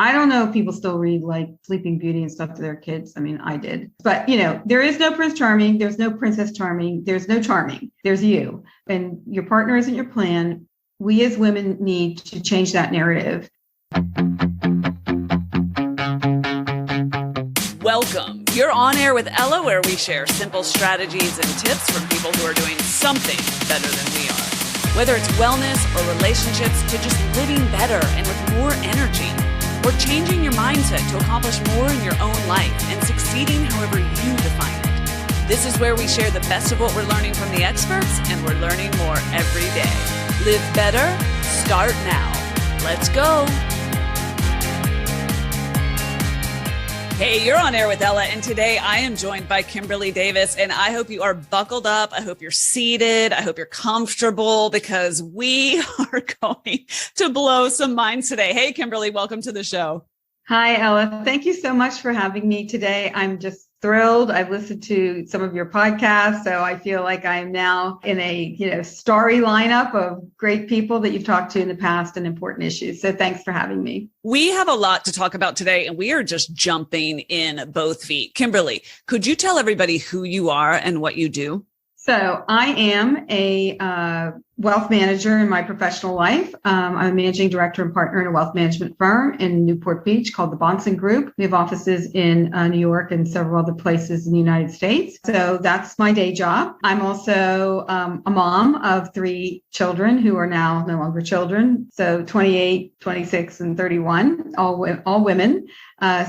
I don't know if people still read like Sleeping Beauty and stuff to their kids. I mean, I did. But, there is no Prince Charming. There's no Princess Charming. There's no Charming. There's you. And your partner isn't your plan. We as women need to change that narrative. Welcome. You're on air with Ella, where we share simple strategies and tips from people who are doing something better than we are. Whether it's wellness or relationships, to just living better and with more energy. Or changing your mindset to accomplish more in your own life and succeeding however you define it. This is where we share the best of what we're learning from the experts, and we're learning more every day. Live better. Start now. Let's go. Hey, you're on air with Ella, and today I am joined by Kimberly Davis, and I hope you are buckled up. I hope you're seated. I hope you're comfortable, because we are going to blow some minds today. Hey, Kimberly, welcome to the show. Hi, Ella. Thank you so much for having me today. I'm just thrilled. I've listened to some of your podcasts, so I feel like I'm now in a starry lineup of great people that you've talked to in the past and important issues. So thanks for having me. We have a lot to talk about today, and we are just jumping in both feet. Kimberly, could you tell everybody who you are and what you do? So I am a wealth manager in my professional life. I'm a managing director and partner in a wealth management firm in Newport Beach called the Bonson Group. We have offices in New York and several other places in the United States. So that's my day job. I'm also a mom of 3 children who are now no longer children. So 28, 26, and 31, all women.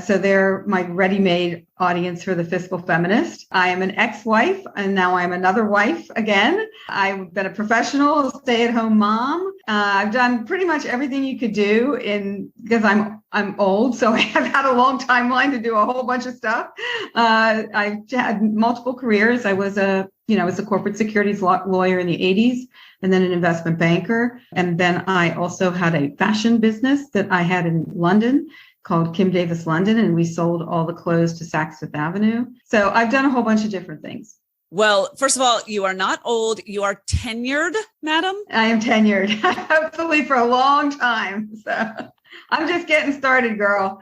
So they're my ready-made audience for the Fiscal Feminist. I am an ex-wife, and now I'm another wife again. I've been a professional stay-at-home mom. I've done pretty much everything you could do because I'm old, so I have had a long timeline to do a whole bunch of stuff. I've had multiple careers. I was a corporate securities lawyer in the 80s, and then an investment banker. And then I also had a fashion business that I had in London called Kim Davis London, and we sold all the clothes to Saks Fifth Avenue. So I've done a whole bunch of different things. Well, first of all, you are not old. You are tenured, madam. I am tenured, hopefully for a long time. So I'm just getting started, girl.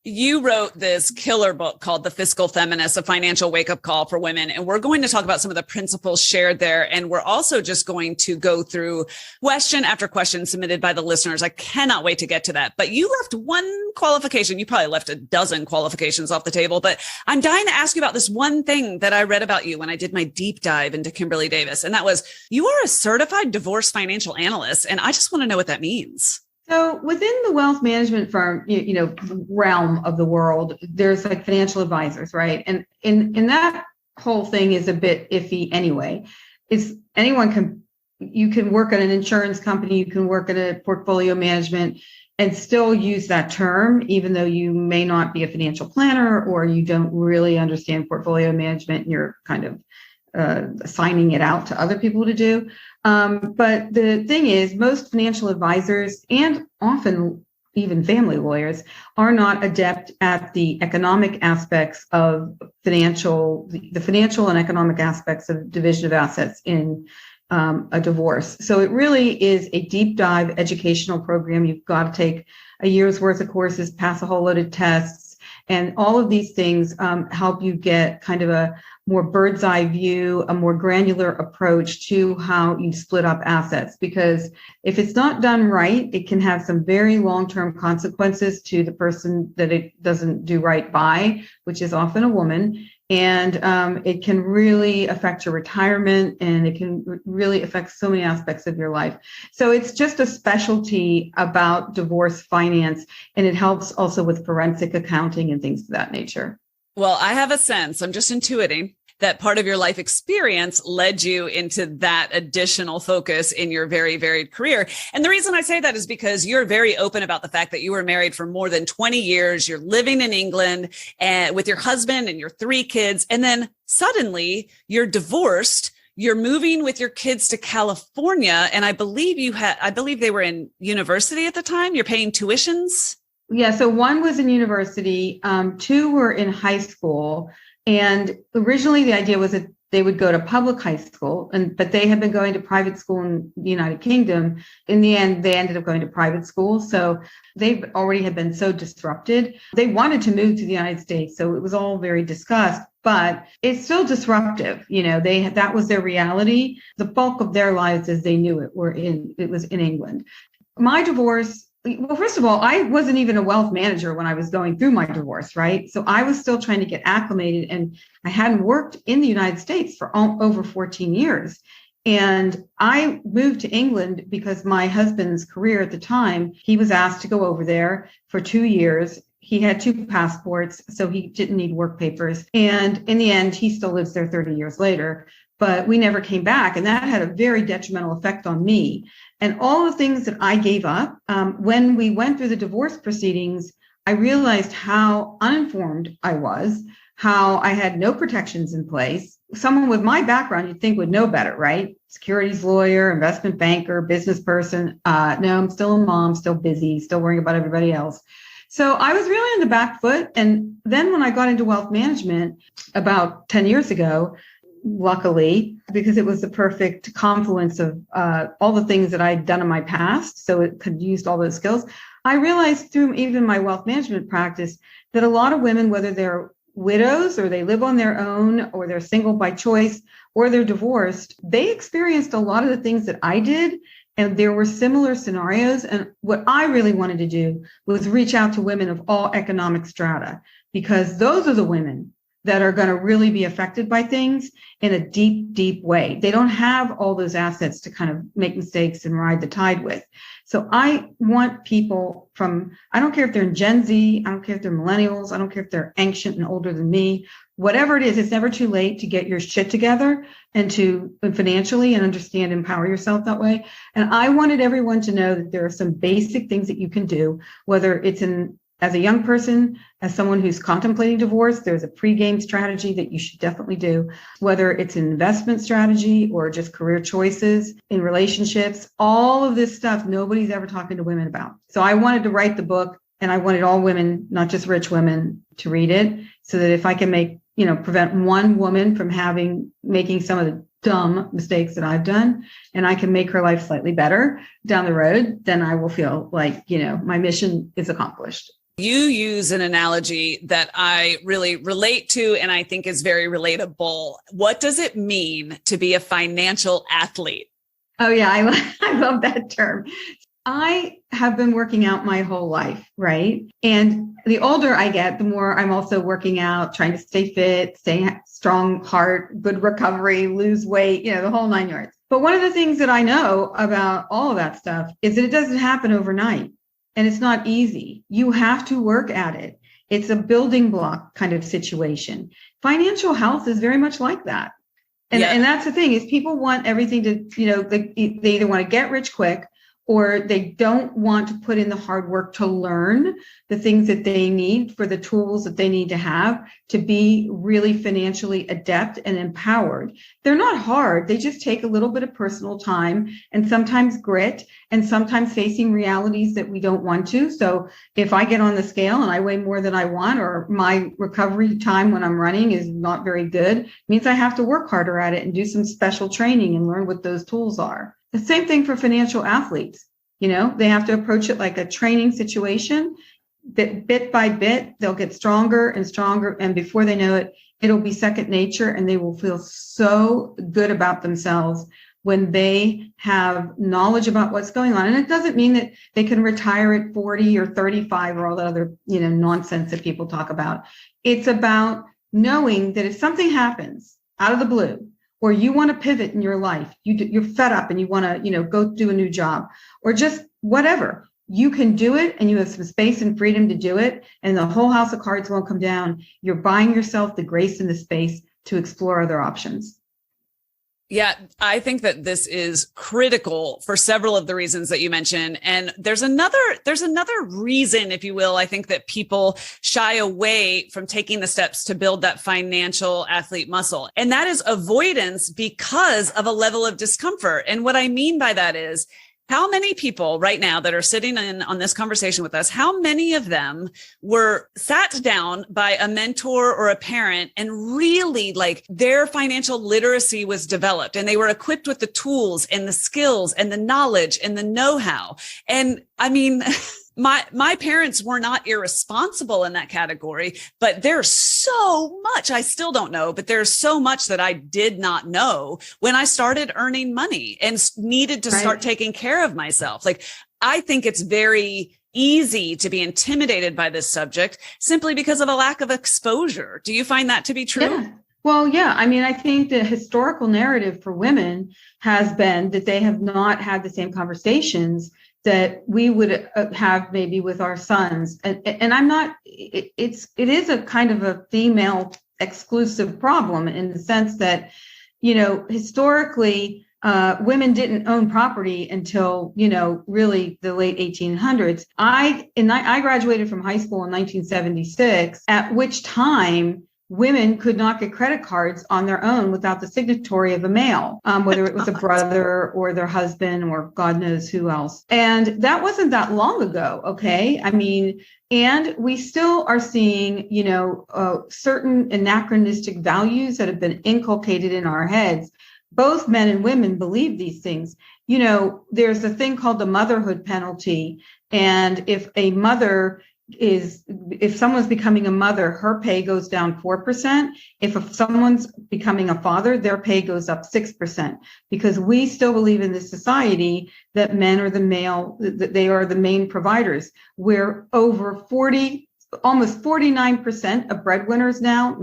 You wrote this killer book called The Fiscal Feminist, a financial wake-up call for women. And we're going to talk about some of the principles shared there. And we're also just going to go through question after question submitted by the listeners. I cannot wait to get to that. But you left one qualification. You probably left a dozen qualifications off the table. But I'm dying to ask you about this one thing that I read about you when I did my deep dive into Kimberly Davis. And that was, you are a certified divorce financial analyst. And I just want to know what that means. So within the wealth management firm, realm of the world, there's like financial advisors, right? And in that whole thing is a bit iffy anyway. You can work at an insurance company, you can work at a portfolio management and still use that term, even though you may not be a financial planner or you don't really understand portfolio management and you're kind of assigning it out to other people to do. But the thing is, most financial advisors and often even family lawyers are not adept at the economic aspects of the financial and economic aspects of division of assets in a divorce. So it really is a deep dive educational program. You've got to take a year's worth of courses, pass a whole load of tests, and all of these things help you get kind of a more bird's eye view, a more granular approach to how you split up assets. Because if it's not done right, it can have some very long-term consequences to the person that it doesn't do right by, which is often a woman. And it can really affect your retirement, and it can really affect so many aspects of your life. So it's just a specialty about divorce finance, and it helps also with forensic accounting and things of that nature. Well, I have a sense, I'm just intuiting, that part of your life experience led you into that additional focus in your very varied career. And the reason I say that is because you're very open about the fact that you were married for more than 20 years. You're living in England and with your husband and your 3 kids. And then suddenly you're divorced. You're moving with your kids to California. And I believe they were in university at the time. You're paying tuitions. Yeah. So 1 was in university. 2 were in high school. And originally the idea was that they would go to public high school, but they had been going to private school in the United Kingdom. In the end, they ended up going to private school. So they already had been so disrupted. They wanted to move to the United States. So it was all very discussed, but it's still disruptive. That was their reality. The bulk of their lives as they knew it was in England. My divorce, well, first of all, I wasn't even a wealth manager when I was going through my divorce, right? So I was still trying to get acclimated, and I hadn't worked in the United States for over 14 years. And I moved to England because my husband's career at the time, he was asked to go over there for 2 years. He had 2 passports, so he didn't need work papers. And in the end, he still lives there 30 years later, but we never came back. And that had a very detrimental effect on me. And all the things that I gave up, when we went through the divorce proceedings, I realized how uninformed I was, how I had no protections in place. Someone with my background, you'd think would know better, right? Securities lawyer, investment banker, business person. No, I'm still a mom, still busy, still worrying about everybody else. So I was really on the back foot. And then when I got into wealth management about 10 years ago, luckily, because it was the perfect confluence of all the things that I'd done in my past, so it could use all those skills, I realized through even my wealth management practice that a lot of women, whether they're widows or they live on their own or they're single by choice or they're divorced, they experienced a lot of the things that I did. And there were similar scenarios. And what I really wanted to do was reach out to women of all economic strata, because those are the women that are going to really be affected by things in a deep, deep way. They don't have all those assets to kind of make mistakes and ride the tide with. So I want people I don't care if they're in Gen Z, I don't care if they're millennials, I don't care if they're ancient and older than me, whatever it is, it's never too late to get your shit together and financially and understand, empower yourself that way. And I wanted everyone to know that there are some basic things that you can do, whether it's as a young person, as someone who's contemplating divorce, there's a pre-game strategy that you should definitely do, whether it's an investment strategy or just career choices in relationships, all of this stuff nobody's ever talking to women about. So I wanted to write the book, and I wanted all women, not just rich women, to read it, so that if I can prevent one woman from making some of the dumb mistakes that I've done, and I can make her life slightly better down the road, then I will feel like, my mission is accomplished. You use an analogy that I really relate to and I think is very relatable. What does it mean to be a financial athlete? Oh, yeah, I love that term. I have been working out my whole life, right? And the older I get, the more I'm also working out, trying to stay fit, stay strong heart, good recovery, lose weight, the whole 9 yards. But one of the things that I know about all of that stuff is that it doesn't happen overnight. And it's not easy. You have to work at it. It's a building block kind of situation. Financial health is very much like that. And that's the thing, is people want everything to, they either want to get rich quick, or they don't want to put in the hard work to learn the things that they need, for the tools that they need to have to be really financially adept and empowered. They're not hard. They just take a little bit of personal time and sometimes grit and sometimes facing realities that we don't want to. So if I get on the scale and I weigh more than I want, or my recovery time when I'm running is not very good, it means I have to work harder at it and do some special training and learn what those tools are. The same thing for financial athletes. They have to approach it like a training situation, that bit by bit, they'll get stronger and stronger. And before they know it, it'll be second nature, and they will feel so good about themselves when they have knowledge about what's going on. And it doesn't mean that they can retire at 40 or 35 or all that other, nonsense that people talk about. It's about knowing that if something happens out of the blue, or you want to pivot in your life, you're fed up and you want to, go do a new job, or just whatever, you can do it, and you have some space and freedom to do it, and the whole house of cards won't come down. You're buying yourself the grace and the space to explore other options. Yeah, I think that this is critical for several of the reasons that you mentioned. And there's another reason, if you will, I think that people shy away from taking the steps to build that financial athlete muscle. And that is avoidance because of a level of discomfort. And what I mean by that is, How many people right now that are sitting in on this conversation with us, how many of them were sat down by a mentor or a parent and really like their financial literacy was developed and they were equipped with the tools and the skills and the knowledge and the know-how? And I mean, my parents were not irresponsible in that category, but there's so much I still don't know, but there's so much that I did not know when I started earning money and needed to start taking care of myself. Like, I think it's very easy to be intimidated by this subject simply because of a lack of exposure. Do you find that to be true? Yeah. Well, yeah. I mean, I think the historical narrative for women has been that they have not had the same conversations that we would have maybe with our sons. And I'm not, it is a kind of a female exclusive problem in the sense that, historically, women didn't own property until, really the late 1800s. I graduated from high school in 1976, at which time women could not get credit cards on their own without the signatory of a male, whether it was a brother or their husband or God knows who else. And that wasn't that long ago. Okay. I mean, and we still are seeing, certain anachronistic values that have been inculcated in our heads. Both men and women believe these things. There's a thing called the motherhood penalty. And if someone's becoming a mother, her pay goes down 4%. If someone's becoming a father, their pay goes up 6%, because we still believe in this society that men are that they are the main providers. We're over almost 49% of breadwinners now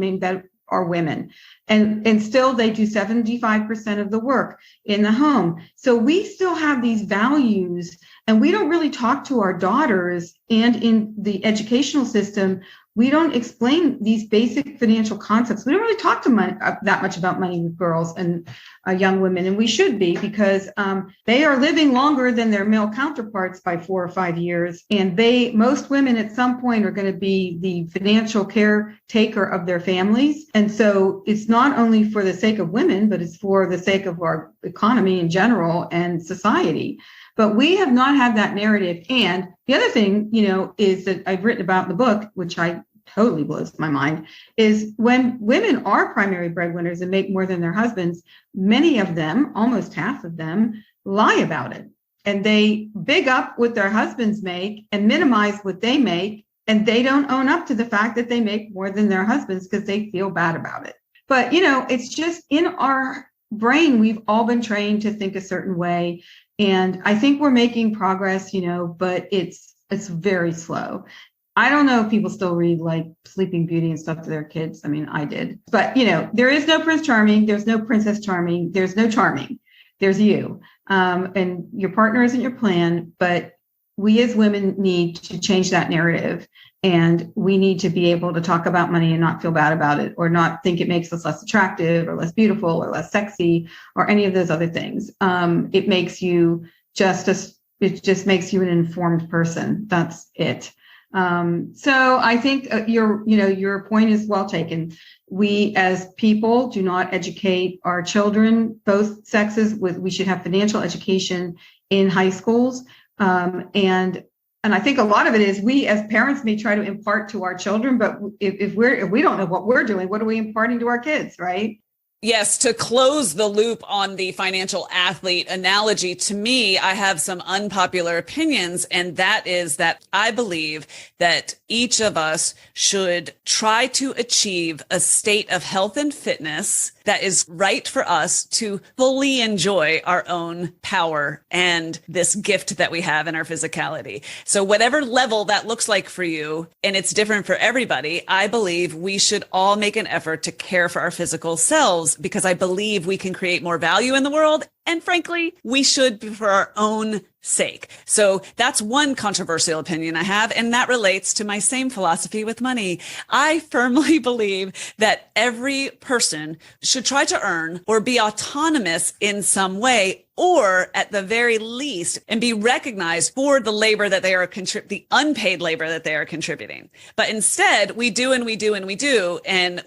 are women. And still they do 75% of the work in the home. So we still have these values, and we don't really talk to our daughters, and in the educational system, we don't explain these basic financial concepts. We don't really talk to that much about money with girls and young women, and we should be, because they are living longer than their male counterparts by 4 or 5 years. And most women at some point are going to be the financial caretaker of their families. And so it's not only for the sake of women, but it's for the sake of our economy in general and society. But we have not had that narrative. And the other thing, is that I've written about in the book, which I totally blows my mind, is when women are primary breadwinners and make more than their husbands, many of them, almost half of them, lie about it. And they big up what their husbands make and minimize what they make. And they don't own up to the fact that they make more than their husbands because they feel bad about it. But, it's just in our brain, we've all been trained to think a certain way. And I think we're making progress, but it's very slow. I don't know if people still read like Sleeping Beauty and stuff to their kids. I mean, I did. But, there is no Prince Charming. There's no Princess Charming. There's no Charming. There's you. And your partner isn't your plan. But we as women need to change that narrative. And we need to be able to talk about money and not feel bad about it, or not think it makes us less attractive or less beautiful or less sexy or any of those other things. It makes you it just makes you an informed person. That's it. So I think your point is well taken. We as people do not educate our children, both sexes. We should have financial education in high schools. And I think a lot of it is we as parents may try to impart to our children, but if we don't know what we're doing, what are we imparting to our kids, right? Yes, to close the loop on the financial athlete analogy, to me, I have some unpopular opinions, and that is that I believe that each of us should try to achieve a state of health and fitness that is right for us to fully enjoy our own power and this gift that we have in our physicality. So whatever level that looks like for you, and it's different for everybody, I believe we should all make an effort to care for our physical selves, because I believe we can create more value in the world. And frankly, we should for our own sake. So that's one controversial opinion I have, and that relates to my same philosophy with money. I firmly believe that every person should try to earn or be autonomous in some way, or at the very least, and be recognized for the labor that they are the unpaid labor that they are contributing. But instead, we do, and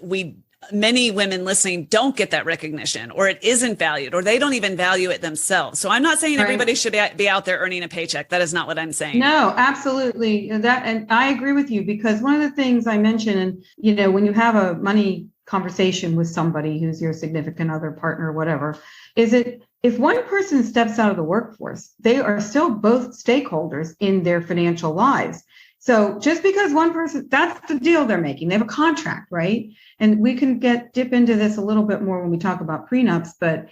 we many women listening don't get that recognition, or it isn't valued, or they don't even value it themselves. So I'm not saying everybody should be out there earning a paycheck. That is not what I'm saying. No, absolutely. And I agree with you, because one of the things I mentioned, and when you have a money conversation with somebody who's your significant other, partner, whatever, is it if one person steps out of the workforce, they are still both stakeholders in their financial lives. So just because one person, that's the deal they're making. They have a contract, right? And we can dip into this a little bit more when we talk about prenups, but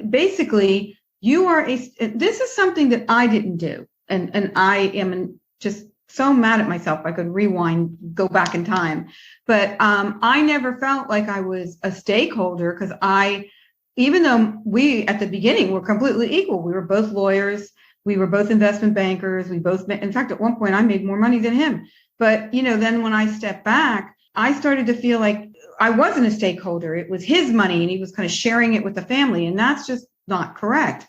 basically this is something that I didn't do. And I am just so mad at myself. I could rewind, go back in time, but I never felt like I was a stakeholder, because even though we at the beginning were completely equal, we were both lawyers, we were both investment bankers, in fact, at one point I made more money than him. But, then when I stepped back, I started to feel like I wasn't a stakeholder. It was his money and he was kind of sharing it with the family. And that's just not correct.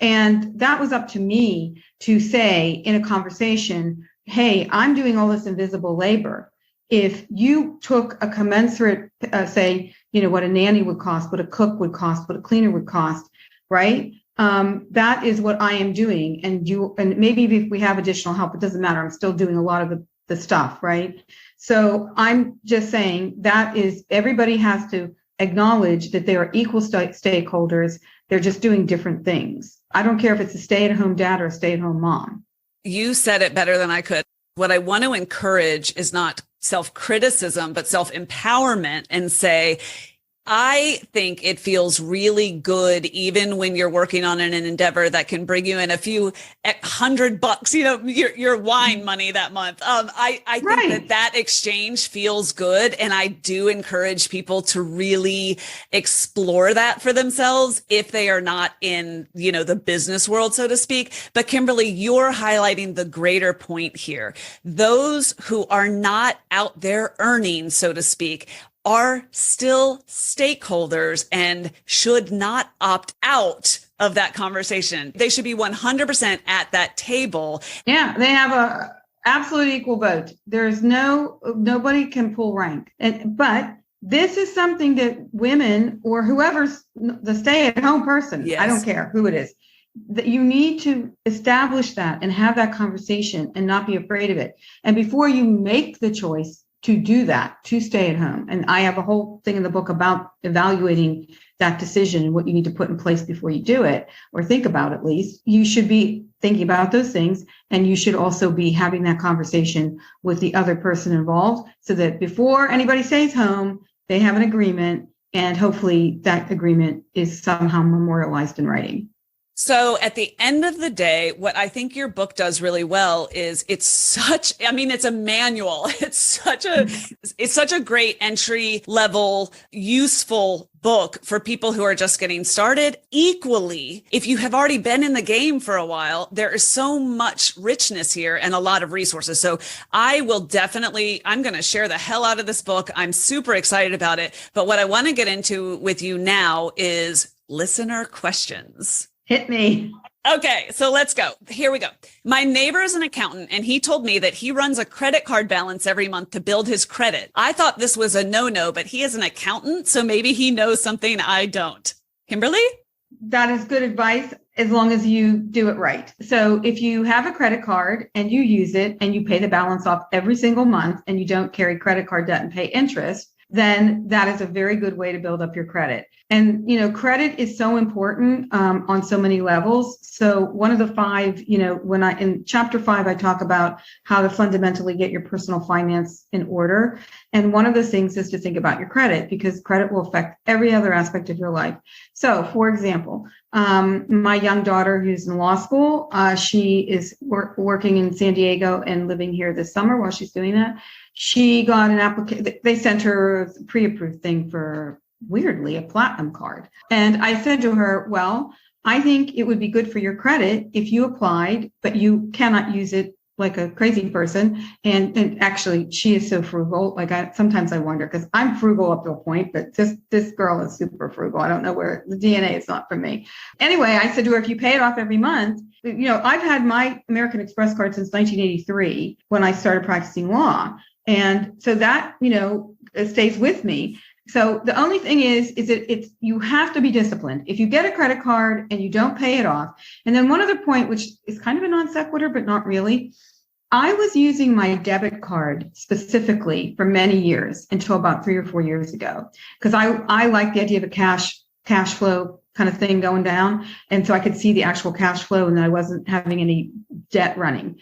And that was up to me to say in a conversation, hey, I'm doing all this invisible labor. If you took a commensurate, say, what a nanny would cost, what a cook would cost, what a cleaner would cost, right? That is what I am doing. And maybe if we have additional help, it doesn't matter. I'm still doing a lot of the stuff, right? So I'm just saying that is, everybody has to acknowledge that they are equal stakeholders. They're just doing different things. I don't care if it's a stay-at-home dad or a stay-at-home mom. You said it better than I could. What I want to encourage is not self-criticism, but self-empowerment, and say, I think it feels really good, even when you're working on an endeavor that can bring you in a few $100, your wine money that month. I think that exchange feels good. And I do encourage people to really explore that for themselves if they are not in, the business world, so to speak. But Kimberly, you're highlighting the greater point here. Those who are not out there earning, so to speak, are still stakeholders and should not opt out of that conversation. They should be 100% at that table. Yeah, they have a absolute equal vote. There's nobody can pull rank. But this is something that women, or whoever's the stay-at-home person, yes, I don't care who it is, that you need to establish that and have that conversation and not be afraid of it. And before you make the choice to do that, to stay at home. And I have a whole thing in the book about evaluating that decision and what you need to put in place before you do it, or think about at least. You should be thinking about those things, and you should also be having that conversation with the other person involved, so that before anybody stays home, they have an agreement, and hopefully that agreement is somehow memorialized in writing. So at the end of the day, what I think your book does really well is it's a manual. It's such a great entry level, useful book for people who are just getting started. Equally, if you have already been in the game for a while, there is so much richness here and a lot of resources. So I'm going to share the hell out of this book. I'm super excited about it. But what I want to get into with you now is listener questions. Hit me. Okay, so let's go. Here we go. My neighbor is an accountant, and he told me that he runs a credit card balance every month to build his credit. I thought this was a no-no, but he is an accountant, so maybe he knows something I don't. Kimberly? That is good advice, as long as you do it right. So if you have a credit card and you use it and you pay the balance off every single month, and you don't carry credit card debt and pay interest, then that is a very good way to build up your credit. And, credit is so important on so many levels. So one of the 5, in chapter 5, I talk about how to fundamentally get your personal finance in order. And one of those things is to think about your credit, because credit will affect every other aspect of your life. So, for example, my young daughter who's in law school, she is working in San Diego and living here this summer while she's doing that. She got an application. They sent her a pre-approved thing for, weirdly, a platinum card. And I said to her, well, I think it would be good for your credit if you applied, but you cannot use it like a crazy person. And actually, she is so frugal. Sometimes I wonder, because I'm frugal up to a point, but this girl is super frugal. I don't know where the DNA is not from me. Anyway, I said to her, if you pay it off every month, I've had my American Express card since 1983 when I started practicing law. And so that, it stays with me. So the only thing is that you have to be disciplined. If you get a credit card and you don't pay it off. And then one other point, which is kind of a non sequitur, but not really. I was using my debit card specifically for many years until about 3 or 4 years ago, because I like the idea of a cash flow kind of thing going down. And so I could see the actual cash flow and I wasn't having any debt running.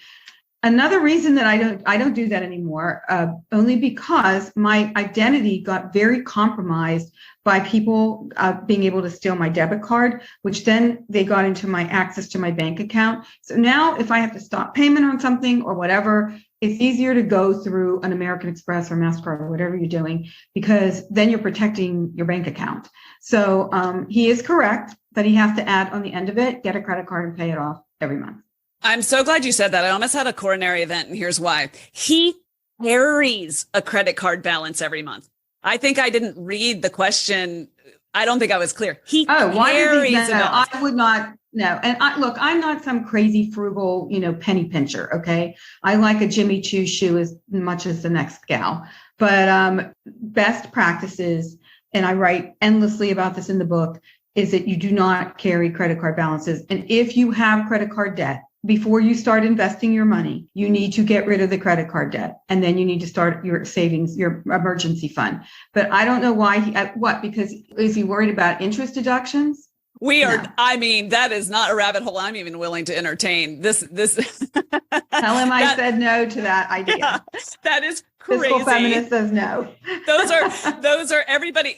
Another reason that I don't do that anymore, only because my identity got very compromised by people being able to steal my debit card, which then they got into my access to my bank account. So now if I have to stop payment on something or whatever, it's easier to go through an American Express or MasterCard or whatever you're doing, because then you're protecting your bank account. So he is correct that he has to add on the end of it, get a credit card and pay it off every month. I'm so glad you said that. I almost had a coronary event, and here's why. He carries a credit card balance every month. I think I didn't read the question. I don't think I was clear. He carries a balance. I would not. No. And look, I'm not some crazy frugal, penny pincher. Okay. I like a Jimmy Choo shoe as much as the next gal, but best practices, and I write endlessly about this in the book, is that you do not carry credit card balances. And if you have credit card debt, before you start investing your money, you need to get rid of the credit card debt. And then you need to start your savings, your emergency fund. But I don't know why. Because is he worried about interest deductions? We are, no. I mean, that is not a rabbit hole I'm even willing to entertain. This. Tell him I said no to that idea. Yeah, that is crazy. Fiscal Feminist says no. Those are everybody,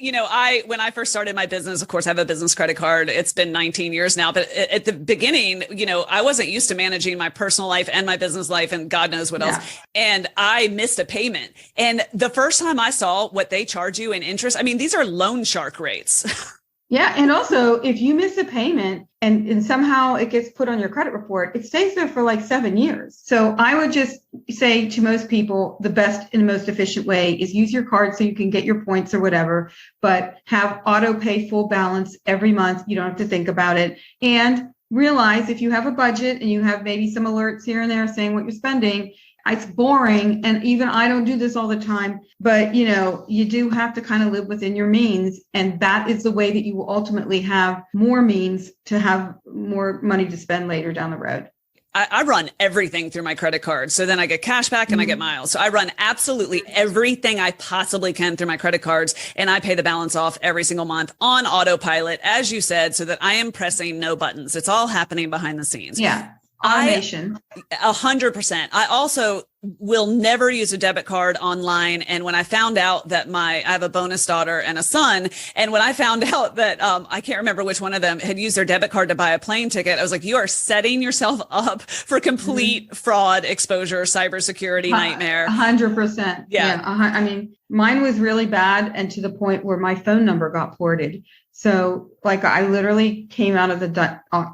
when I first started my business, of course, I have a business credit card. It's been 19 years now, but at the beginning, I wasn't used to managing my personal life and my business life and God knows what else. And I missed a payment. And the first time I saw what they charge you in interest, I mean, these are loan shark rates. Yeah. And also, if you miss a payment and somehow it gets put on your credit report, it stays there for like 7 years. So I would just say to most people, the best and most efficient way is use your card so you can get your points or whatever, but have auto pay full balance every month. You don't have to think about it. And realize if you have a budget and you have maybe some alerts here and there saying what you're spending, it's boring. And even I don't do this all the time, but you do have to kind of live within your means. And that is the way that you will ultimately have more means to have more money to spend later down the road. I run everything through my credit card. So then I get cash back and I get miles. So I run absolutely everything I possibly can through my credit cards. And I pay the balance off every single month on autopilot, as you said, so that I am pressing no buttons. It's all happening behind the scenes. Yeah. Automation. 100%. I also will never use a debit card online. And when I found out that I have a bonus daughter and a son, and when I found out that I can't remember which one of them had used their debit card to buy a plane ticket, I was like, you are setting yourself up for complete fraud, exposure, cybersecurity nightmare. 100%. Yeah. I mean, mine was really bad, and to the point where my phone number got ported. So like I literally came out of the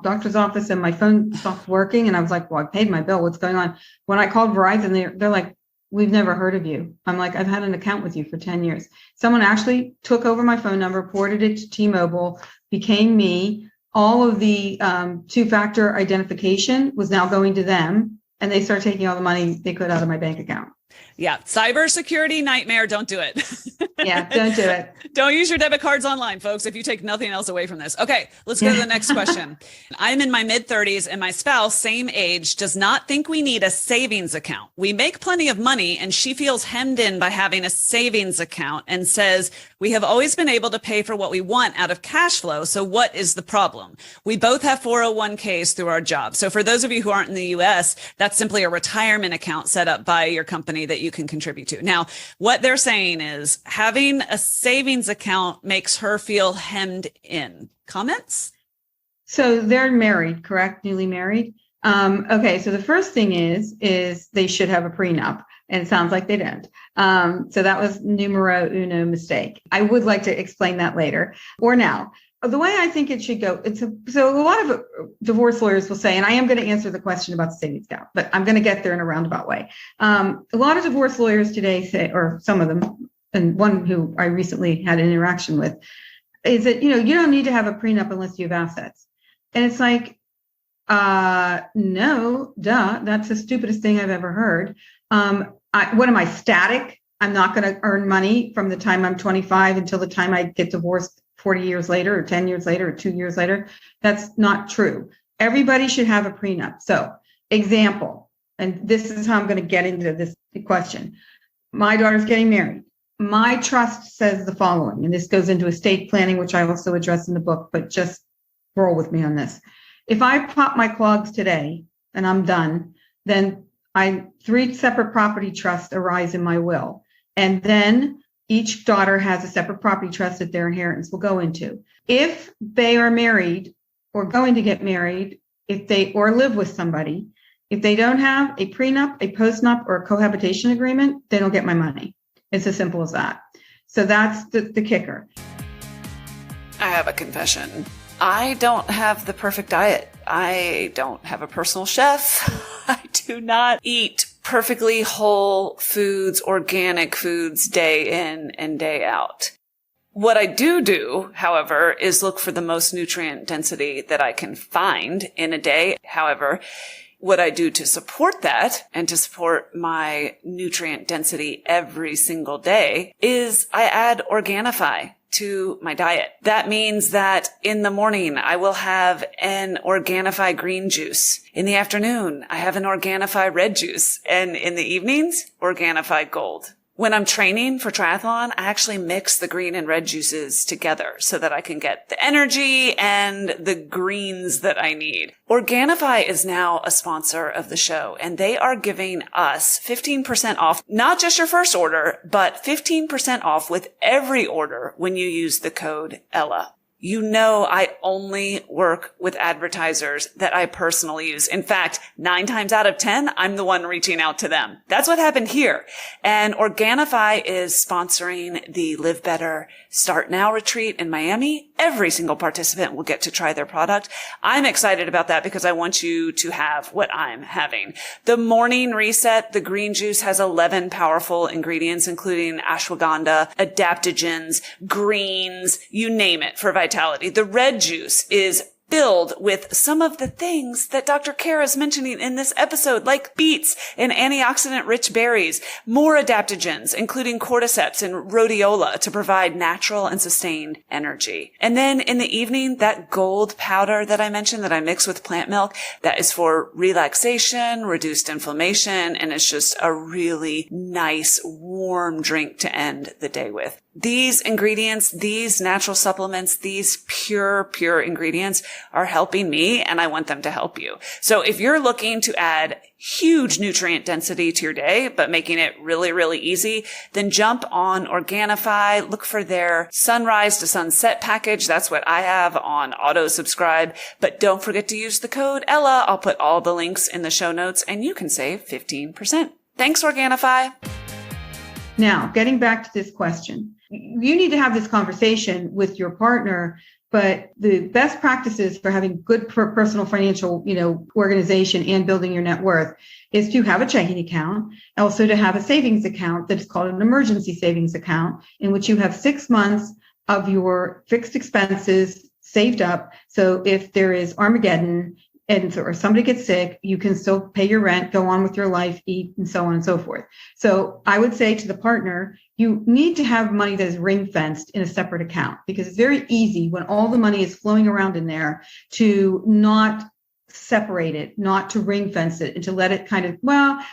doctor's office and my phone stopped working. And I was like, well, I paid my bill. What's going on? When I called Verizon, they're like, we've never heard of you. I'm like, I've had an account with you for 10 years. Someone actually took over my phone number, ported it to T-Mobile, became me. All of the two-factor identification was now going to them. And they started taking all the money they could out of my bank account. Yeah. Cybersecurity nightmare. Don't do it. Yeah. Don't do it. Don't use your debit cards online, folks, if you take nothing else away from this. Okay. Let's go to the next question. I'm in my mid-30s and my spouse, same age, does not think we need a savings account. We make plenty of money and she feels hemmed in by having a savings account and says, we have always been able to pay for what we want out of cash flow. So what is the problem? We both have 401ks through our job. So for those of you who aren't in the US, that's simply a retirement account set up by your company that you can contribute to. Now, what they're saying is having a savings account makes her feel hemmed in. Comments? So they're married, correct? Newly married. Okay. So the first thing is they should have a prenup. And it sounds like they don't. So that was numero uno mistake. I would like to explain that later or now. The way I think it should go, so a lot of divorce lawyers will say, and I am going to answer the question about the savings account, but I'm going to get there in a roundabout way. A lot of divorce lawyers today say, or some of them, and one who I recently had an interaction with, is that, you don't need to have a prenup unless you have assets. And it's like, no, duh, that's the stupidest thing I've ever heard. What am I, static? I'm not going to earn money from the time I'm 25 until the time I get divorced 40 years later or 10 years later or 2 years later. That's not true. Everybody should have a prenup. So, example, and this is how I'm going to get into this question. My daughter's getting married. My trust says the following, and this goes into estate planning, which I also address in the book, but just roll with me on this. If I pop my clogs today and I'm done, then 3 separate property trusts arise in my will. And then each daughter has a separate property trust that their inheritance will go into. If they are married or going to get married, or live with somebody, if they don't have a prenup, a postnup, or a cohabitation agreement, they don't get my money. It's as simple as that. So that's the kicker. I have a confession. I don't have the perfect diet. I don't have a personal chef. I do not eat perfectly whole foods, organic foods day in and day out. What I do, however, is look for the most nutrient density that I can find in a day. However, what I do to support that and to support my nutrient density every single day is I add Organifi to my diet. That means that in the morning, I will have an Organifi green juice. In the afternoon, I have an Organifi red juice. And in the evenings, Organifi gold. When I'm training for triathlon, I actually mix the green and red juices together so that I can get the energy and the greens that I need. Organifi is now a sponsor of the show, and they are giving us 15% off, not just your first order, but 15% off with every order when you use the code ELLA. You know, I only work with advertisers that I personally use. In fact, 9 times out of 10, I'm the one reaching out to them. That's what happened here. And Organifi is sponsoring the Live Better Start Now retreat in Miami. Every single participant will get to try their product. I'm excited about that because I want you to have what I'm having. The morning reset, the green juice has 11 powerful ingredients, including ashwagandha, adaptogens, greens, you name it, for vitality. The red juice is filled with some of the things that Dr. Kara is mentioning in this episode, like beets and antioxidant-rich berries, more adaptogens, including cordyceps and rhodiola to provide natural and sustained energy. And then in the evening, that gold powder that I mentioned that I mix with plant milk, that is for relaxation, reduced inflammation, and it's just a really nice, warm drink to end the day with. These ingredients, these natural supplements, these pure ingredients are helping me, and I want them to help you. So if you're looking to add huge nutrient density to your day, but making it really easy, then jump on Organifi, look for their sunrise to sunset package. That's what I have on auto subscribe, but don't forget to use the code ELLA. I'll put all the links in the show notes and you can save 15%. Thanks, Organifi. Now, getting back to this question, you need to have this conversation with your partner, but the best practices for having good personal financial, organization and building your net worth is to have a checking account, also to have a savings account that is called an emergency savings account, in which you have 6 months of your fixed expenses saved up. So if there is Armageddon, or somebody gets sick, you can still pay your rent, go on with your life, eat, and so on and so forth. So I would say to the partner, you need to have money that is ring fenced in a separate account, because it's very easy when all the money is flowing around in there to not separate it, not to ring fence it, and to let it kind of,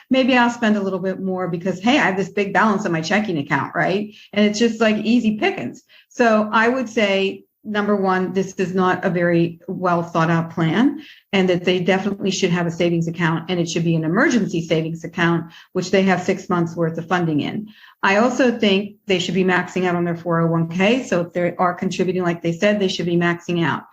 maybe I'll spend a little bit more because, hey, I have this big balance on my checking account, right? And it's just like easy pickings. So I would say, number one, this is not a very well thought out plan, and that they definitely should have a savings account, and it should be an emergency savings account, which they have 6 months worth of funding in. I also think they should be maxing out on their 401k. So if they are contributing, like they said, they should be maxing out.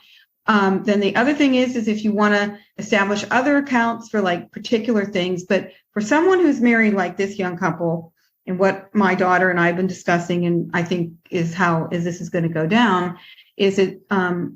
Then the other thing is if you want to establish other accounts for like particular things, but for someone who's married like this young couple, and what my daughter and I have been discussing, and I think is this is going to go down, is that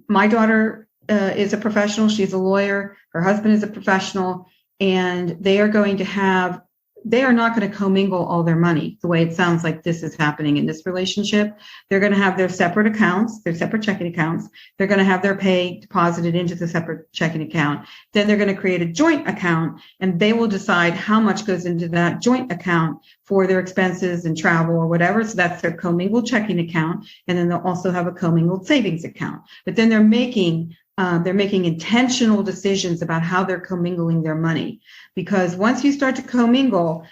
my daughter is a professional. She's a lawyer. Her husband is a professional, and they are going to have they are not going to commingle all their money the way it sounds like this is happening in this relationship. They're going to have their separate accounts, their separate checking accounts. They're going to have their pay deposited into the separate checking account. Then they're going to create a joint account, and they will decide how much goes into that joint account for their expenses and travel or whatever. So that's their commingled checking account. And then they'll also have a commingled savings account. But then they're making intentional decisions about how they're commingling their money, because once you start to commingle,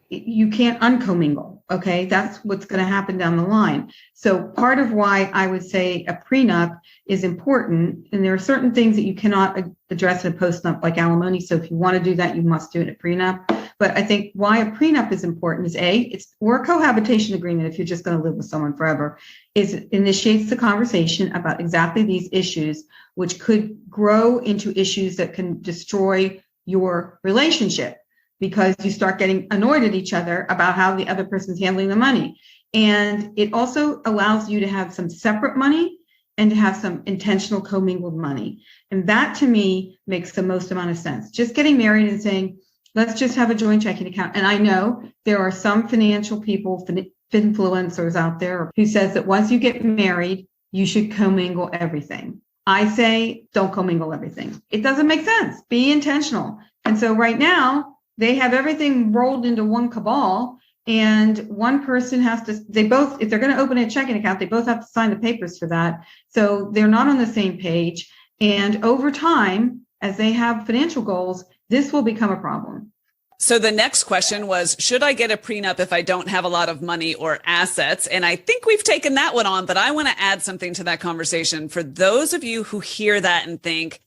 you can't uncommingle. Okay, that's what's going to happen down the line. So part of why I would say a prenup is important, and there are certain things that you cannot address in a postnup, like alimony. So if you want to do that, you must do it in a prenup. But I think why a prenup is important is or a cohabitation agreement, if you're just going to live with someone forever, is it initiates the conversation about exactly these issues, which could grow into issues that can destroy your relationship, because you start getting annoyed at each other about how the other person's handling the money. And it also allows you to have some separate money and to have some intentional commingled money. And that, to me, makes the most amount of sense. Just getting married and saying, let's just have a joint checking account. And I know there are some financial people, influencers out there, who says that once you get married, you should commingle everything. I say, don't commingle everything. It doesn't make sense. Be intentional. And so right now, they have everything rolled into one cabal, and one person has to, if they're going to open a checking account, they both have to sign the papers for that. So they're not on the same page. And over time, as they have financial goals, this will become a problem. So the next question was, should I get a prenup if I don't have a lot of money or assets? And I think we've taken that one on, but I want to add something to that conversation. For those of you who hear that and think,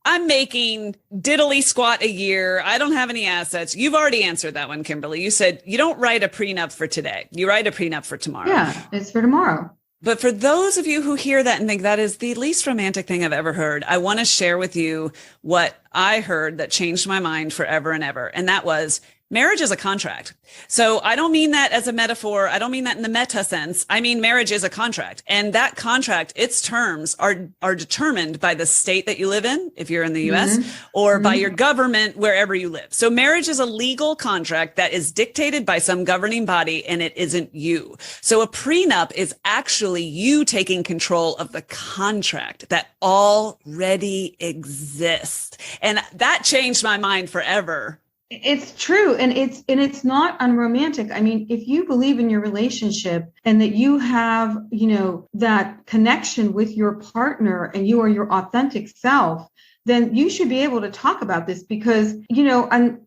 I'm making diddly squat a year, I don't have any assets. You've already answered that one, Kimberly. You said you don't write a prenup for today. You write a prenup for tomorrow. Yeah, it's for tomorrow. But for those of you who hear that and think that is the least romantic thing I've ever heard, I want to share with you what I heard that changed my mind forever and ever. And that was, marriage is a contract. So I don't mean that as a metaphor. I don't mean that in the meta sense. I mean, marriage is a contract, and that contract, its terms are determined by the state that you live in, if you're in the US, or by your government, wherever you live. So marriage is a legal contract that is dictated by some governing body, and it isn't you. So a prenup is actually you taking control of the contract that already exists. And that changed my mind forever. It's true. And it's not unromantic. I mean, if you believe in your relationship and that you have, that connection with your partner and you are your authentic self, then you should be able to talk about this, because, I'll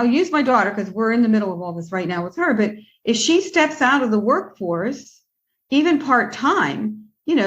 use my daughter because we're in the middle of all this right now with her. But if she steps out of the workforce, even part-time,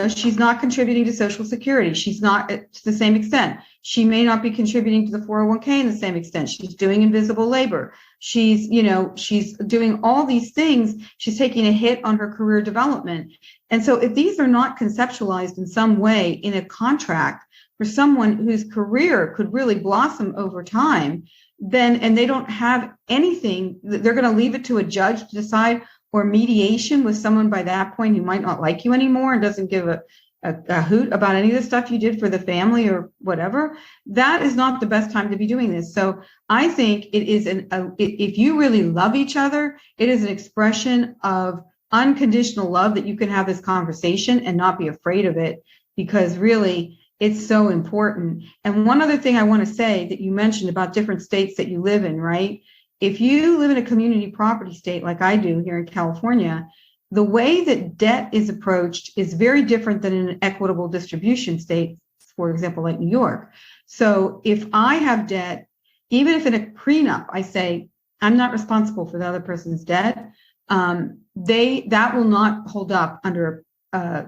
she's not contributing to Social Security. She's not to the same extent. She may not be contributing to the 401k in the same extent. She's doing invisible labor. She's doing all these things. She's taking a hit on her career development. And so if these are not conceptualized in some way in a contract for someone whose career could really blossom over time, and they don't have anything, they're going to leave it to a judge to decide, or mediation with someone by that point who might not like you anymore and doesn't give a hoot about any of the stuff you did for the family or whatever, that is not the best time to be doing this. So I think it is if you really love each other, it is an expression of unconditional love that you can have this conversation and not be afraid of it, because really it's so important. And one other thing I want to say that you mentioned about different states that you live in, right? If you live in a community property state like I do here in California, the way that debt is approached is very different than in an equitable distribution state, for example, like New York. So if I have debt, even if in a prenup, I say, I'm not responsible for the other person's debt, that will not hold up under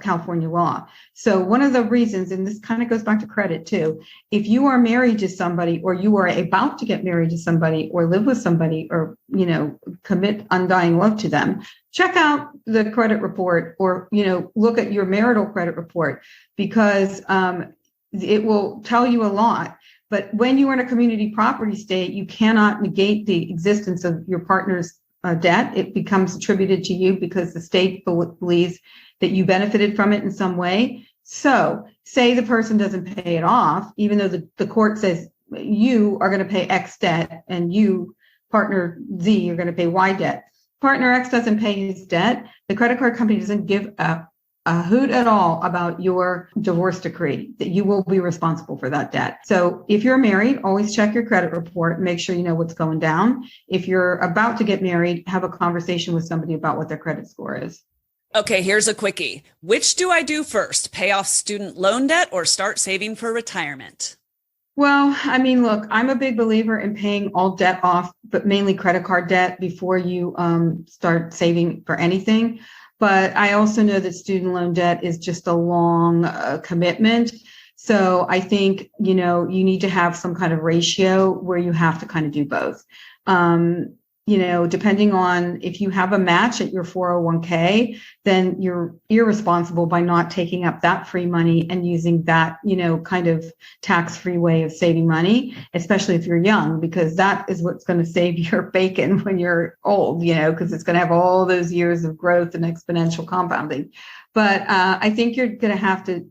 California law. So one of the reasons, and this kind of goes back to credit too, if you are married to somebody, or you are about to get married to somebody, or live with somebody, or commit undying love to them, check out the credit report, or look at your marital credit report, because it will tell you a lot. But when you are in a community property state, you cannot negate the existence of your partner's debt. It becomes attributed to you because the state believes that you benefited from it in some way. So say the person doesn't pay it off, even though the court says you are going to pay X debt and you partner Z, you're going to pay Y debt. Partner X doesn't pay his debt. The credit card company doesn't give a hoot at all about your divorce decree, that you will be responsible for that debt. So if you're married, always check your credit report, make sure you know what's going down. If you're about to get married, have a conversation with somebody about what their credit score is. Okay, here's a quickie. Which do I do first? Pay off student loan debt or start saving for retirement? Well, I mean, look, I'm a big believer in paying all debt off, but mainly credit card debt before you start saving for anything. But I also know that student loan debt is just a long commitment. So I think, you need to have some kind of ratio where you have to kind of do both. Depending on if you have a match at your 401k, then you're irresponsible by not taking up that free money and using that, kind of tax-free way of saving money, especially if you're young, because that is what's going to save your bacon when you're old, because it's going to have all those years of growth and exponential compounding. But I think you're going to have to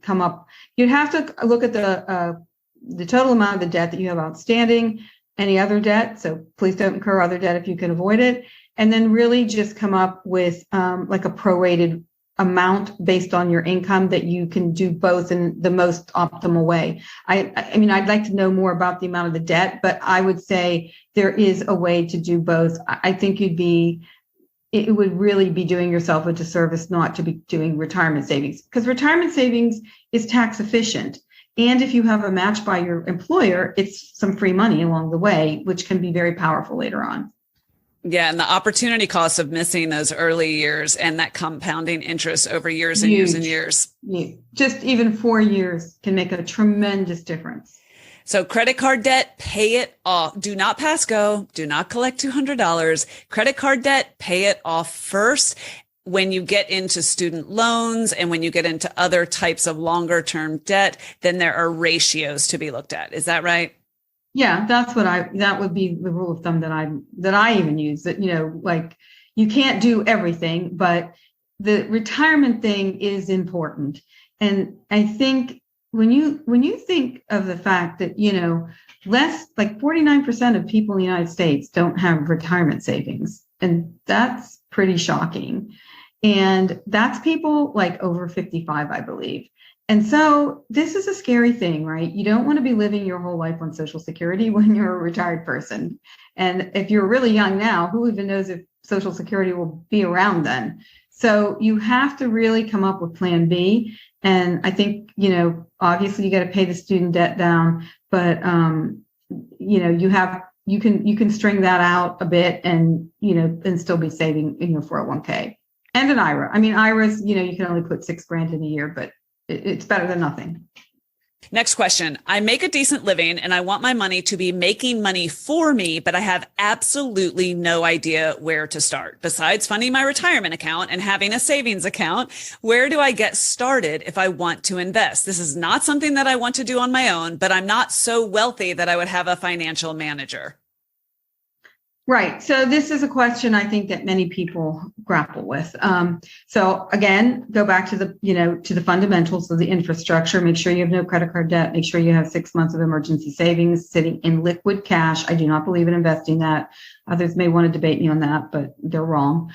you'd have to look at the total amount of the debt that you have outstanding, any other debt. So please don't incur other debt if you can avoid it. And then really just come up with like a prorated amount based on your income that you can do both in the most optimal way. I mean, I'd like to know more about the amount of the debt, but I would say there is a way to do both. I think it would really be doing yourself a disservice not to be doing retirement savings, because retirement savings is tax efficient. And if you have a match by your employer, it's some free money along the way, which can be very powerful later on. Yeah. And the opportunity cost of missing those early years and that compounding interest over years and years and years. Just even 4 years can make a tremendous difference. So credit card debt, pay it off. Do not pass go. Do not collect $200. Credit card debt, pay it off first. When you get into student loans and when you get into other types of longer term debt, then there are ratios to be looked at. Is that right? Yeah, that would be the rule of thumb that I even use, that, like you can't do everything, but the retirement thing is important. And I think when you think of the fact that, less like 49% of people in the United States don't have retirement savings, and that's pretty shocking. And that's people like over 55, I believe. And so this is a scary thing, right? You don't want to be living your whole life on Social Security when you're a retired person. And if you're really young now, who even knows if Social Security will be around then? So you have to really come up with plan B. And I think, obviously you got to pay the student debt down, but, you can string that out a bit and, and still be saving in your 401k. And an IRA. I mean, IRAs, you can only put $6,000 in a year, but it's better than nothing. Next question. I make a decent living and I want my money to be making money for me, but I have absolutely no idea where to start. Besides funding my retirement account and having a savings account, where do I get started if I want to invest? This is not something that I want to do on my own, but I'm not so wealthy that I would have a financial manager. Right. So this is a question I think that many people grapple with. So again, go back to the fundamentals of the infrastructure. Make sure you have no credit card debt. Make sure you have 6 months of emergency savings sitting in liquid cash. I do not believe in investing that. Others may want to debate me on that, but they're wrong.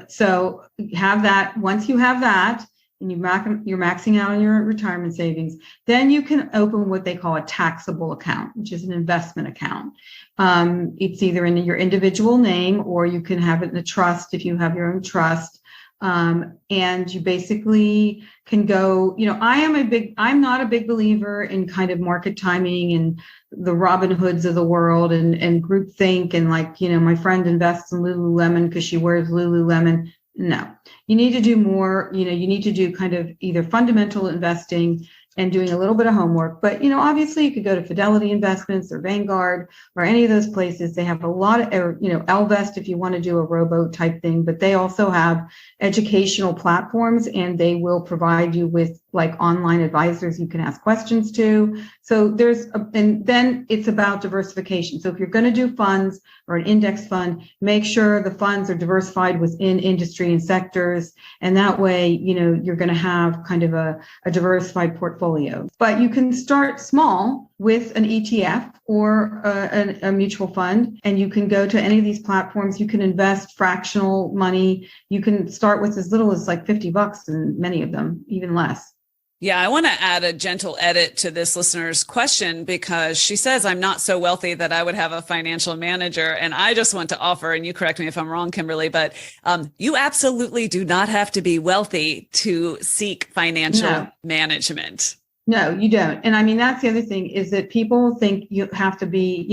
So have that. Once you have that, and you're maxing out on your retirement savings, then you can open what they call a taxable account, which is an investment account. It's either in your individual name or you can have it in a trust if you have your own trust. And you basically can go, I'm not a big believer in kind of market timing and the Robin Hoods of the world and groupthink and my friend invests in Lululemon because she wears Lululemon. No, you need to do more, you need to do kind of either fundamental investing and doing a little bit of homework. But, obviously you could go to Fidelity Investments or Vanguard or any of those places. They have a lot of, Ellevest if you want to do a robo type thing, but they also have educational platforms and they will provide you with online advisors you can ask questions to. So and then it's about diversification. So if you're going to do funds or an index fund, make sure the funds are diversified within industry and sectors. And that way, you're going to have kind of a diversified portfolio. But you can start small with an ETF or a mutual fund. And you can go to any of these platforms. You can invest fractional money. You can start with as little as like $50 and many of them, even less. Yeah, I want to add a gentle edit to this listener's question because she says, I'm not so wealthy that I would have a financial manager. And I just want to offer, and you correct me if I'm wrong, Kimberly, but you absolutely do not have to be wealthy to seek financial management. No, you don't. And I mean, that's the other thing is that people think you have to be,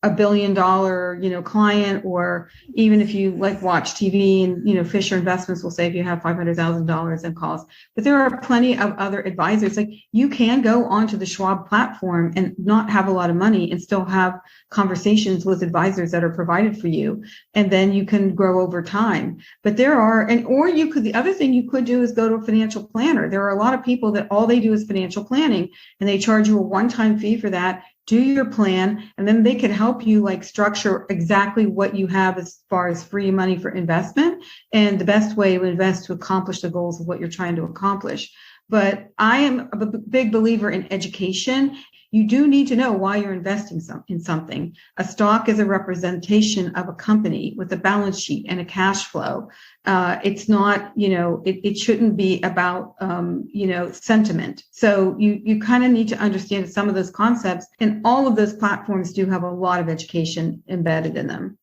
$1 billion, client, or even if you like watch TV and, Fisher Investments will say if you have $500,000 in calls, but there are plenty of other advisors. Like you can go onto the Schwab platform and not have a lot of money and still have conversations with advisors that are provided for you. And then you can grow over time. But the other thing you could do is go to a financial planner. There are a lot of people that all they do is financial planning and they charge you a one-time fee for that. Do your plan, and then they can help you like structure exactly what you have as far as free money for investment and the best way to invest to accomplish the goals of what you're trying to accomplish. But I am a big believer in education. You do need to know why you're investing in something. A stock is a representation of a company with a balance sheet and a cash flow. It's not, it shouldn't be about, sentiment. So you kind of need to understand some of those concepts, and all of those platforms do have a lot of education embedded in them.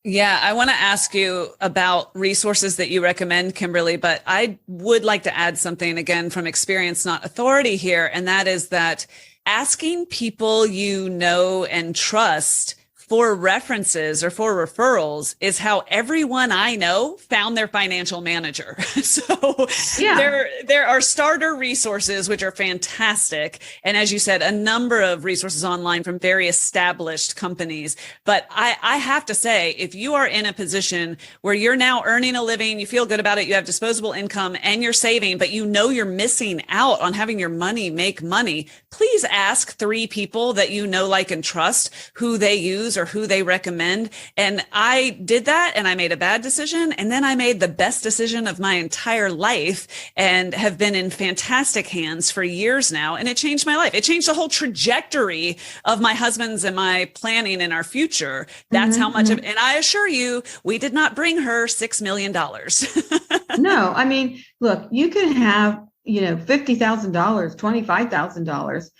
Yeah, I want to ask you about resources that you recommend, Kimberly, but I would like to add something again from experience, not authority here. And that is that asking people you know and trust for references or for referrals is how everyone I know found their financial manager. So there are starter resources, which are fantastic. And as you said, a number of resources online from very established companies. But I have to say, if you are in a position where you're now earning a living, you feel good about it, you have disposable income and you're saving, but you're missing out on having your money make money, please ask 3 people that you know, like, and trust who they use or who they recommend. And I did that and I made a bad decision. And then I made the best decision of my entire life and have been in fantastic hands for years now. And it changed my life. It changed the whole trajectory of my husband's and my planning in our future. That's how much of, and I assure you, we did not bring her $6 million. No, I mean, look, you can have, $50,000, $25,000.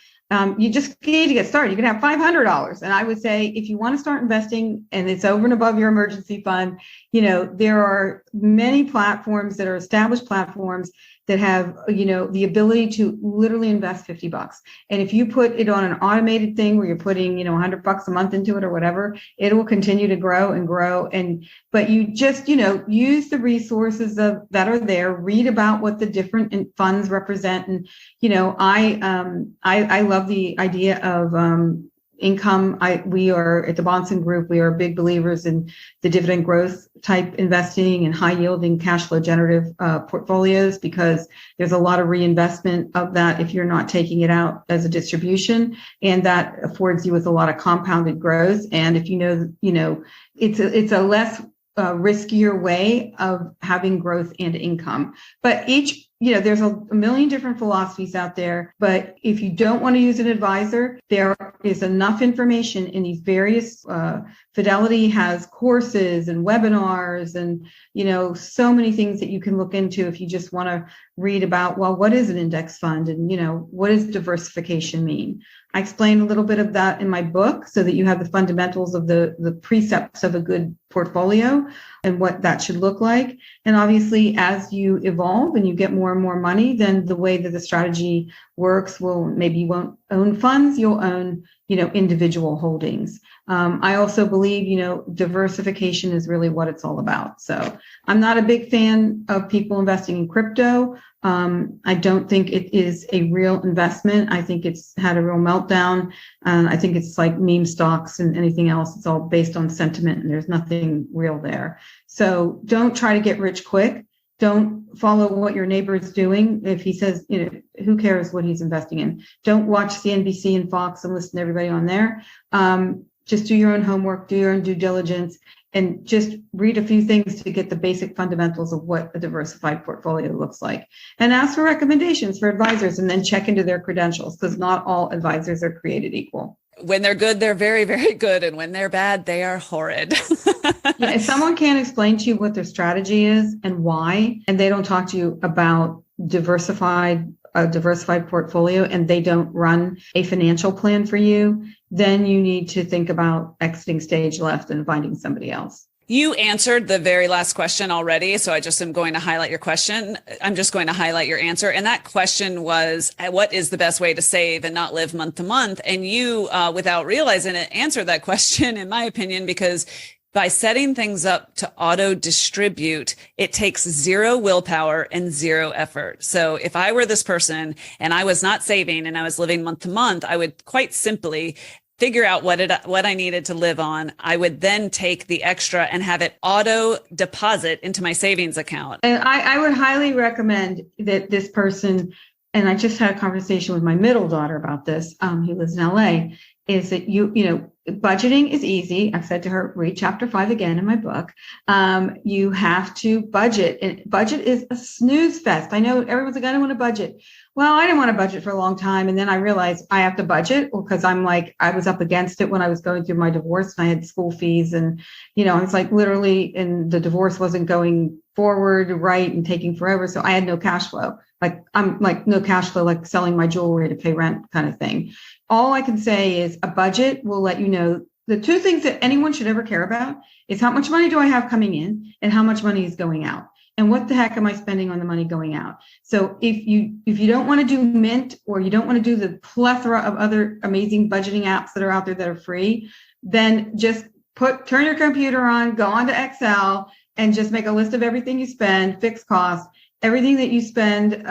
You just need to get started. You can have $500. And I would say if you want to start investing and it's over and above your emergency fund, there are many platforms that are established platforms that have, the ability to literally invest $50. And if you put it on an automated thing where you're putting, $100 a month into it or whatever, it will continue to grow and grow. But you just, use the resources that are there, read about what the different funds represent. And, I love the idea of, income. We are at the Bonson Group. We are big believers in the dividend growth type investing and high yielding cash flow generative portfolios, because there's a lot of reinvestment of that if you're not taking it out as a distribution, and that affords you with a lot of compounded growth. And if it's a less riskier way of having growth and income. But there's a million different philosophies out there. But if you don't want to use an advisor, there is enough information in these various, Fidelity has courses and webinars and, so many things that you can look into if you just want to read about, well, what is an index fund? And, what does diversification mean? I explain a little bit of that in my book so that you have the fundamentals of the precepts of a good portfolio and what that should look like. And obviously, as you evolve and you get more and more money, then the way that the strategy works maybe you won't own funds, you'll own, individual holdings. I also believe, diversification is really what it's all about. So I'm not a big fan of people investing in crypto. I don't think it is a real investment. I think it's had a real meltdown. I think it's like meme stocks and anything else. It's all based on sentiment and there's nothing real there. So don't try to get rich quick. Don't follow what your neighbor is doing. If he says, who cares what he's investing in? Don't watch CNBC and Fox and listen to everybody on there. just do your own homework, do your own due diligence, and just read a few things to get the basic fundamentals of what a diversified portfolio looks like. And ask for recommendations for advisors, and then check into their credentials, because not all advisors are created equal. When they're good, they're very, very good. And when they're bad, they are horrid. Yeah, if someone can't explain to you what their strategy is and why, and they don't talk to you about a diversified portfolio, and they don't run a financial plan for you, then you need to think about exiting stage left and finding somebody else. You answered the very last question already, so I just am going to highlight your question. I'm just going to highlight your answer. And that question was, what is the best way to save and not live month to month? And you, without realizing it, answered that question, in my opinion, because by setting things up to auto distribute, it takes zero willpower and zero effort. So if I were this person and I was not saving and I was living month to month, I would quite simply figure out what I needed to live on. I would then take the extra and have it auto deposit into my savings account. And I would highly recommend that this person, and I just had a conversation with my middle daughter about this, who lives in LA, is that budgeting is easy. I've said to her, read chapter 5 again in my book. You have to budget. And budget is a snooze fest. I know everyone's like, I don't want to budget. Well, I didn't want to budget for a long time. And then I realized I have to budget, because I was up against it when I was going through my divorce, and I had school fees, and, I was like literally, and the divorce wasn't going forward right and taking forever. So I had no cash flow. No cash flow, like selling my jewelry to pay rent kind of thing. All I can say is a budget will let you know the two things that anyone should ever care about is how much money do I have coming in and how much money is going out. And what the heck am I spending on the money going out? So if you don't want to do Mint, or you don't want to do the plethora of other amazing budgeting apps that are out there that are free, then just turn your computer on, go onto Excel, and just make a list of everything you spend, fixed costs, everything that you spend,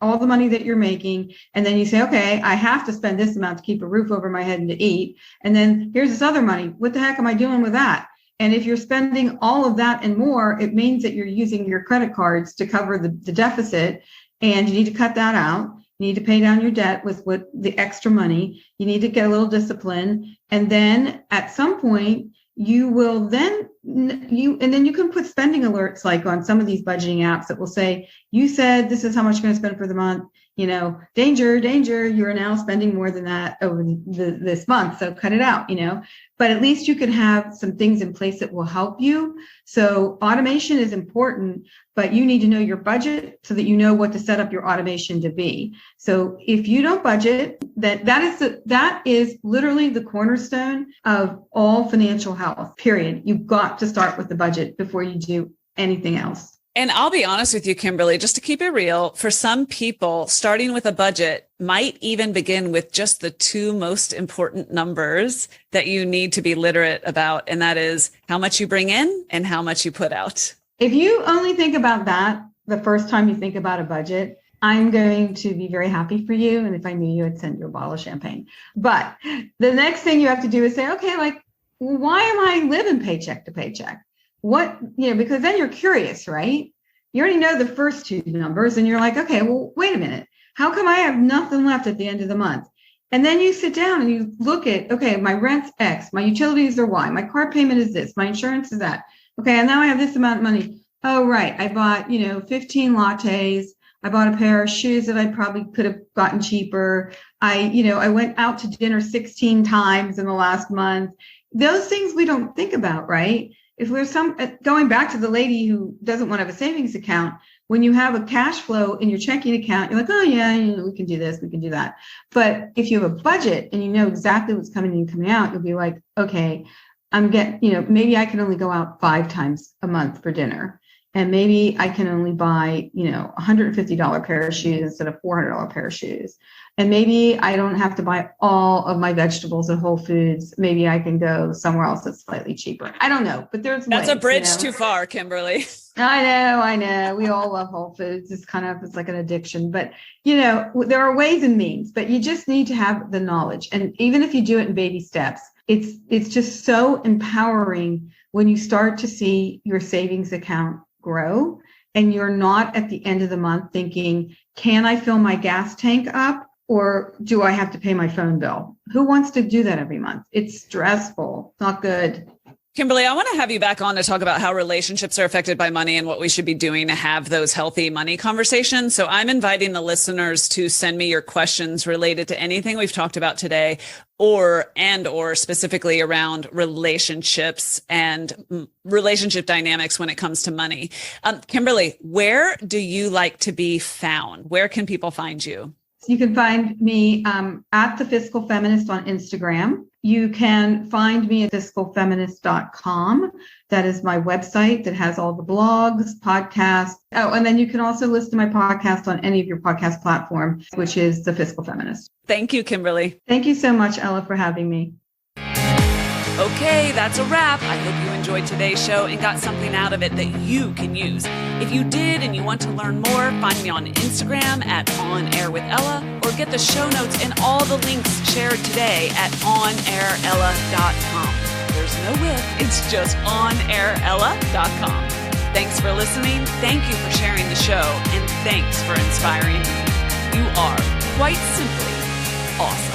all the money that you're making. And then you say, okay, I have to spend this amount to keep a roof over my head and to eat. And then here's this other money. What the heck am I doing with that? And if you're spending all of that and more, it means that you're using your credit cards to cover the deficit, and you need to cut that out. You need to pay down your debt with the extra money. You need to get a little discipline. And then at some point, you will then you can put spending alerts, like on some of these budgeting apps, that will say, you said this is how much you're going to spend for the month. Danger, you are now spending more than that over this month. So cut it out, but at least you can have some things in place that will help you. So automation is important, but you need to know your budget so that you know what to set up your automation to be. So if you don't budget, that is literally the cornerstone of all financial health, period. You've got to start with the budget before you do anything else. And I'll be honest with you, Kimberly, just to keep it real, for some people, starting with a budget might even begin with just the two most important numbers that you need to be literate about. And that is how much you bring in and how much you put out. If you only think about that the first time you think about a budget, I'm going to be very happy for you. And if I knew you, I'd send you a bottle of champagne. But the next thing you have to do is say, okay, why am I living paycheck to paycheck? Because then you're curious, right? You already know the first two numbers, and you're like, okay, well, wait a minute. How come I have nothing left at the end of the month? And then you sit down and you look at, okay, my rent's X, my utilities are Y, my car payment is this, my insurance is that. Okay, and now I have this amount of money. Oh, right. I bought, 15 lattes. I bought a pair of shoes that I probably could have gotten cheaper. I went out to dinner 16 times in the last month. Those things we don't think about, right? If we're going back to the lady who doesn't want to have a savings account, when you have a cash flow in your checking account, you're like, oh yeah, we can do this, we can do that. But if you have a budget and you know exactly what's coming in and coming out, you'll be like, okay, maybe I can only go out 5 times a month for dinner. And maybe I can only buy, $150 pair of shoes instead of $400 pair of shoes. And maybe I don't have to buy all of my vegetables at Whole Foods. Maybe I can go somewhere else that's slightly cheaper. I don't know, but that's ways, a bridge too far, Kimberly. I know. We all love Whole Foods. It's like an addiction, but there are ways and means, but you just need to have the knowledge. And even if you do it in baby steps, it's just so empowering when you start to see your savings account grow and you're not at the end of the month thinking, can I fill my gas tank up? Or do I have to pay my phone bill? Who wants to do that every month? It's stressful. It's not good. Kimberly, I want to have you back on to talk about how relationships are affected by money and what we should be doing to have those healthy money conversations. So I'm inviting the listeners to send me your questions related to anything we've talked about today, or specifically around relationships and relationship dynamics when it comes to money. Kimberly, where do you like to be found? Where can people find you? You can find me at the Fiscal Feminist on Instagram. You can find me at fiscalfeminist.com. That is my website that has all the blogs, podcasts. Oh, and then you can also listen to my podcast on any of your podcast platforms, which is the Fiscal Feminist. Thank you, Kimberly. Thank you so much, Ella, for having me. Okay, that's a wrap. I hope you enjoyed today's show and got something out of it that you can use. If you did and you want to learn more, find me on Instagram at On Air with Ella, or get the show notes and all the links shared today at onairella.com. There's no with, it's just onairella.com. Thanks for listening. Thank you for sharing the show, and thanks for inspiring me. You are quite simply awesome.